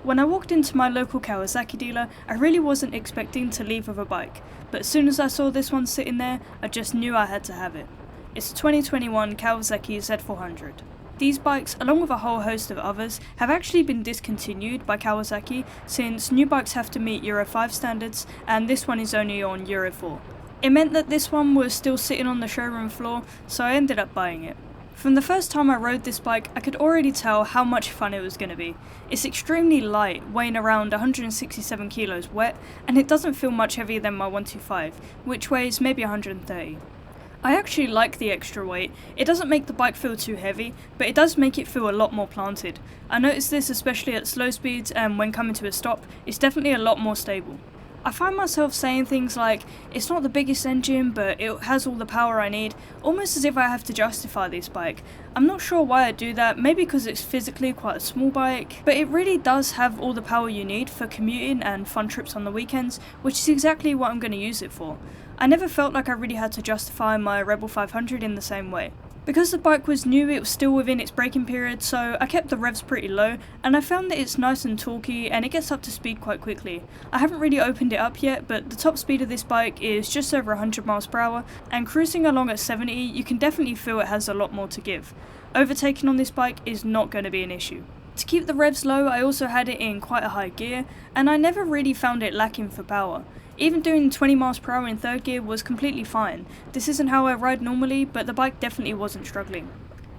When I walked into my local Kawasaki dealer, I really wasn't expecting to leave with a bike, but as soon as I saw this one sitting there, I just knew I had to have it. It's a 2021 Kawasaki Z400. These bikes, along with a whole host of others, have actually been discontinued by Kawasaki since new bikes have to meet Euro 5 standards and this one is only on Euro 4. It meant that this one was still sitting on the showroom floor, so I ended up buying it. From the first time I rode this bike, I could already tell how much fun it was going to be. It's extremely light, weighing around 167 kilos wet, and it doesn't feel much heavier than my 125, which weighs maybe 130. I actually like the extra weight. It doesn't make the bike feel too heavy, but it does make it feel a lot more planted. I noticed this especially at slow speeds, and when coming to a stop, it's definitely a lot more stable. I find myself saying things like, it's not the biggest engine, but it has all the power I need, almost as if I have to justify this bike. I'm not sure why I do that, maybe because it's physically quite a small bike, but it really does have all the power you need for commuting and fun trips on the weekends, which is exactly what I'm going to use it for. I never felt like I really had to justify my Rebel 500 in the same way. Because the bike was new, it was still within its braking period, so I kept the revs pretty low, and I found that it's nice and torquey and it gets up to speed quite quickly. I haven't really opened it up yet, but the top speed of this bike is just over 100 miles per hour, and cruising along at 70, you can definitely feel it has a lot more to give. Overtaking on this bike is not going to be an issue. To keep the revs low, I also had it in quite a high gear, and I never really found it lacking for power. Even doing 20 miles per hour in third gear was completely fine. This isn't how I ride normally, but the bike definitely wasn't struggling.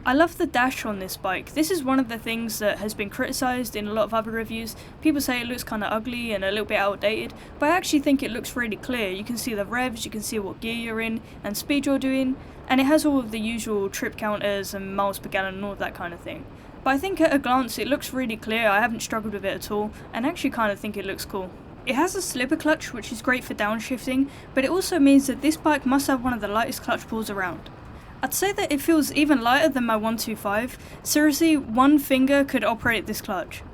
I love the dash on this bike. This is one of the things that has been criticised in a lot of other reviews. People say it looks kind of ugly and a little bit outdated, but I actually think it looks really clear. You can see the revs, you can see what gear you're in and speed you're doing, and it has all of the usual trip counters and miles per gallon and all of that kind of thing. But I think at a glance it looks really clear. I haven't struggled with it at all, and actually kind of think it looks cool. It has a slipper clutch, which is great for downshifting, but it also means that this bike must have one of the lightest clutch pulls around. I'd say that it feels even lighter than my 125. Seriously, one finger could operate this clutch.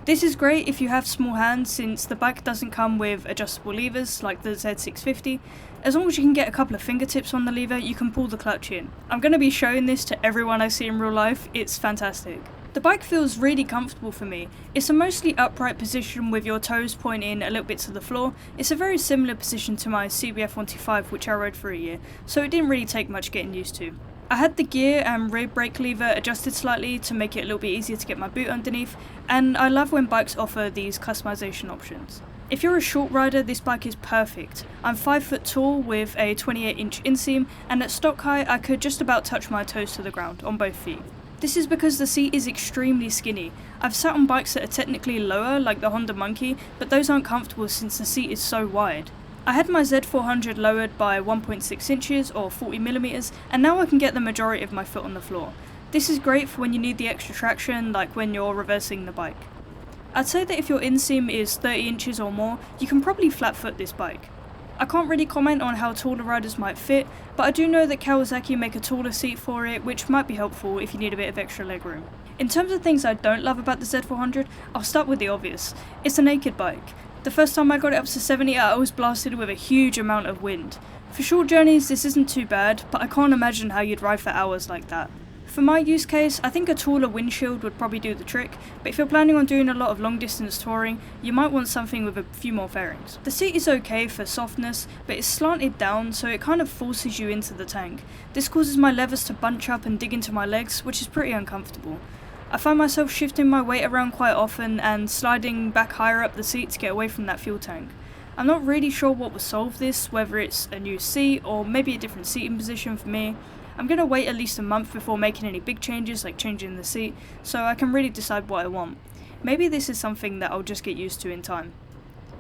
This is great if you have small hands, since the bike doesn't come with adjustable levers like the Z650. As long as you can get a couple of fingertips on the lever, you can pull the clutch in. I'm going to be showing this to everyone I see in real life. It's fantastic. The bike feels really comfortable for me. It's a mostly upright position with your toes pointing a little bit to the floor. It's a very similar position to my CBF 125, which I rode for a year, so it didn't really take much getting used to. I had the gear and rear brake lever adjusted slightly to make it a little bit easier to get my boot underneath, and I love when bikes offer these customization options. If you're a short rider, this bike is perfect. I'm 5 foot tall with a 28-inch inseam, and at stock height I could just about touch my toes to the ground on both feet. This is because the seat is extremely skinny. I've sat on bikes that are technically lower, like the Honda Monkey, but those aren't comfortable since the seat is so wide. I had my Z400 lowered by 1.6 inches or 40mm, and now I can get the majority of my foot on the floor. This is great for when you need the extra traction, like when you're reversing the bike. I'd say that if your inseam is 30 inches or more, you can probably flat foot this bike. I can't really comment on how taller riders might fit, but I do know that Kawasaki make a taller seat for it, which might be helpful if you need a bit of extra legroom. In terms of things I don't love about the Z400, I'll start with the obvious. It's a naked bike. The first time I got it up to 70, I was blasted with a huge amount of wind. For short journeys this isn't too bad, but I can't imagine how you'd ride for hours like that. For my use case, I think a taller windshield would probably do the trick, but if you're planning on doing a lot of long distance touring, you might want something with a few more fairings. The seat is okay for softness, but it's slanted down so it kind of forces you into the tank. This causes my levers to bunch up and dig into my legs, which is pretty uncomfortable. I find myself shifting my weight around quite often and sliding back higher up the seat to get away from that fuel tank. I'm not really sure what will solve this, whether it's a new seat or maybe a different seating position for me. I'm going to wait at least a month before making any big changes like changing the seat, so I can really decide what I want. Maybe this is something that I'll just get used to in time.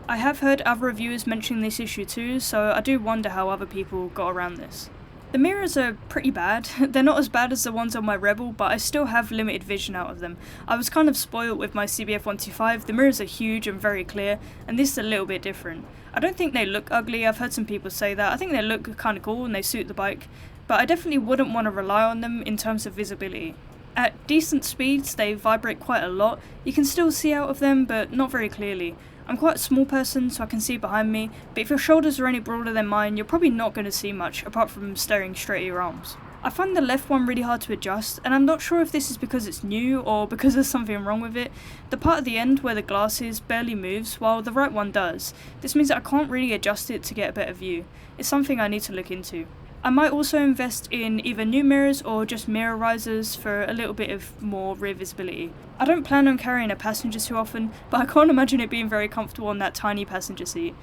I have heard other reviewers mention this issue too, so I do wonder how other people got around this. The mirrors are pretty bad. They're not as bad as the ones on my Rebel, but I still have limited vision out of them. I was kind of spoiled with my CBF 125. The mirrors are huge and very clear, and this is a little bit different. I don't think they look ugly. I've heard some people say that. I think they look kind of cool and they suit the bike, but I definitely wouldn't want to rely on them in terms of visibility. At decent speeds, they vibrate quite a lot. You can still see out of them, but not very clearly. I'm quite a small person, so I can see behind me, but if your shoulders are any broader than mine, you're probably not going to see much, apart from staring straight at your arms. I find the left one really hard to adjust, and I'm not sure if this is because it's new or because there's something wrong with it. The part at the end where the glass is barely moves, while the right one does. This means that I can't really adjust it to get a better view. It's something I need to look into. I might also invest in either new mirrors or just mirror risers for a little bit of more rear visibility. I don't plan on carrying a passenger too often, but I can't imagine it being very comfortable on that tiny passenger seat.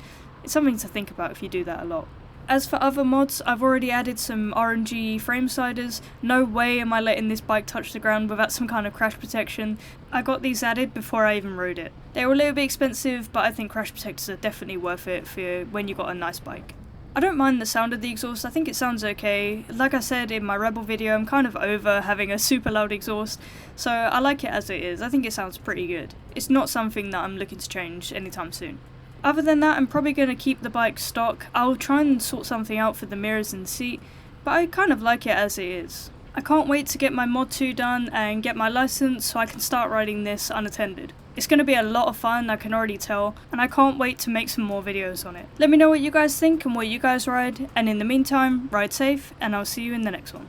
It's something to think about if you do that a lot. As for other mods, I've already added some RNG frame sliders. No way am I letting this bike touch the ground without some kind of crash protection. I got these added before I even rode it. They were a little bit expensive, but I think crash protectors are definitely worth it for when you got a nice bike. I don't mind the sound of the exhaust, I think it sounds okay. Like I said in my Rebel video, I'm kind of over having a super loud exhaust, so I like it as it is. I think it sounds pretty good. It's not something that I'm looking to change anytime soon. Other than that, I'm probably going to keep the bike stock. I'll try and sort something out for the mirrors and seat, but I kind of like it as it is. I can't wait to get my Mod 2 done and get my license so I can start riding this unattended. It's going to be a lot of fun, I can already tell, and I can't wait to make some more videos on it. Let me know what you guys think and what you guys ride, and in the meantime, ride safe, and I'll see you in the next one.